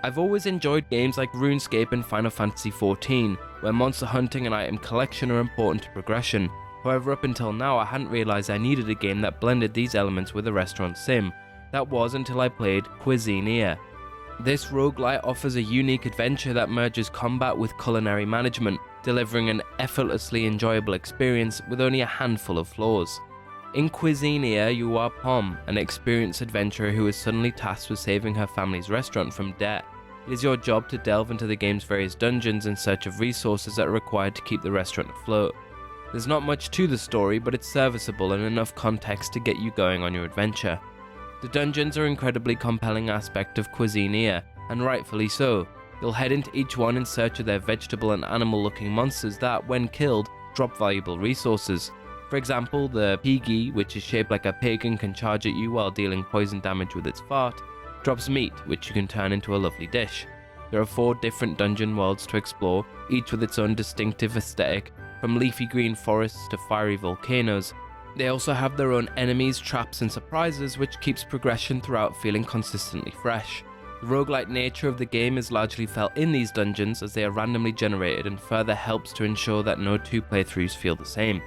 I've always enjoyed games like RuneScape and Final Fantasy XIV, where monster hunting and item collection are important to progression. However, up until now I hadn't realised I needed a game that blended these elements with a restaurant sim. That was until I played Cuisineer. This roguelite offers a unique adventure that merges combat with culinary management, delivering an effortlessly enjoyable experience with only a handful of flaws. In Cuisineer, you are Pom, an experienced adventurer who is suddenly tasked with saving her family's restaurant from debt. It is your job to delve into the game's various dungeons in search of resources that are required to keep the restaurant afloat. There's not much to the story, but it's serviceable and enough context to get you going on your adventure. The dungeons are an incredibly compelling aspect of Cuisineer, and rightfully so. You'll head into each one in search of their vegetable and animal looking monsters that, when killed, drop valuable resources. For example, the Piggy, which is shaped like a pig and can charge at you while dealing poison damage with its fart, drops meat, which you can turn into a lovely dish. There are 4 different dungeon worlds to explore, each with its own distinctive aesthetic, from leafy green forests to fiery volcanoes. They also have their own enemies, traps and surprises, which keeps progression throughout feeling consistently fresh. The roguelite nature of the game is largely felt in these dungeons, as they are randomly generated and further helps to ensure that no 2 playthroughs feel the same.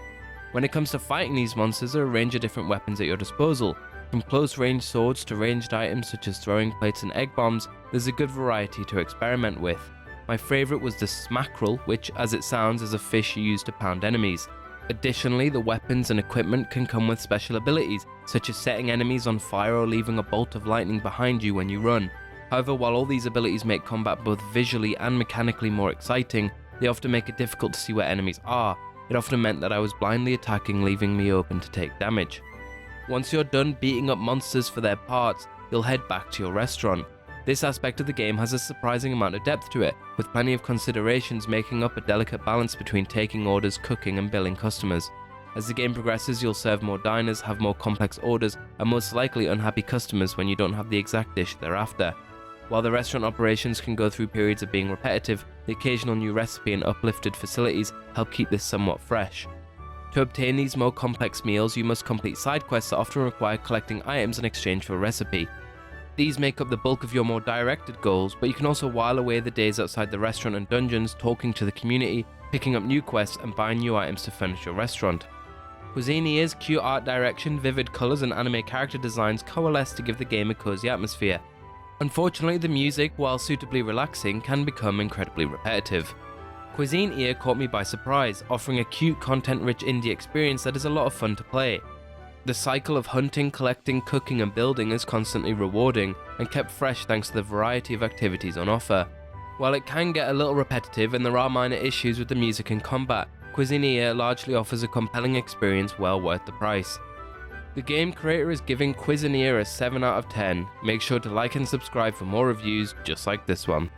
When it comes to fighting these monsters, there are a range of different weapons at your disposal. From close-range swords to ranged items such as throwing plates and egg bombs, there's a good variety to experiment with. My favourite was the smackerel, which, as it sounds, is a fish used to pound enemies. Additionally, the weapons and equipment can come with special abilities, such as setting enemies on fire or leaving a bolt of lightning behind you when you run. However, while all these abilities make combat both visually and mechanically more exciting, they often make it difficult to see where enemies are. It often meant that I was blindly attacking, leaving me open to take damage. Once you're done beating up monsters for their parts, you'll head back to your restaurant. This aspect of the game has a surprising amount of depth to it, with plenty of considerations making up a delicate balance between taking orders, cooking and billing customers. As the game progresses, you'll serve more diners, have more complex orders, and most likely unhappy customers when you don't have the exact dish they're after. While the restaurant operations can go through periods of being repetitive, the occasional new recipe and uplifted facilities help keep this somewhat fresh. To obtain these more complex meals, you must complete side quests that often require collecting items in exchange for a recipe. These make up the bulk of your more directed goals, but you can also while away the days outside the restaurant and dungeons talking to the community, picking up new quests and buying new items to furnish your restaurant. Cuisineer's cute art direction, vivid colours and anime character designs coalesce to give the game a cozy atmosphere. Unfortunately, the music, while suitably relaxing, can become incredibly repetitive. Cuisineer caught me by surprise, offering a cute, content-rich indie experience that is a lot of fun to play. The cycle of hunting, collecting, cooking and building is constantly rewarding, and kept fresh thanks to the variety of activities on offer. While it can get a little repetitive and there are minor issues with the music and combat, Cuisineer largely offers a compelling experience well worth the price. The game creator is giving Cuisineer a 7 out of 10. Make sure to like and subscribe for more reviews just like this one.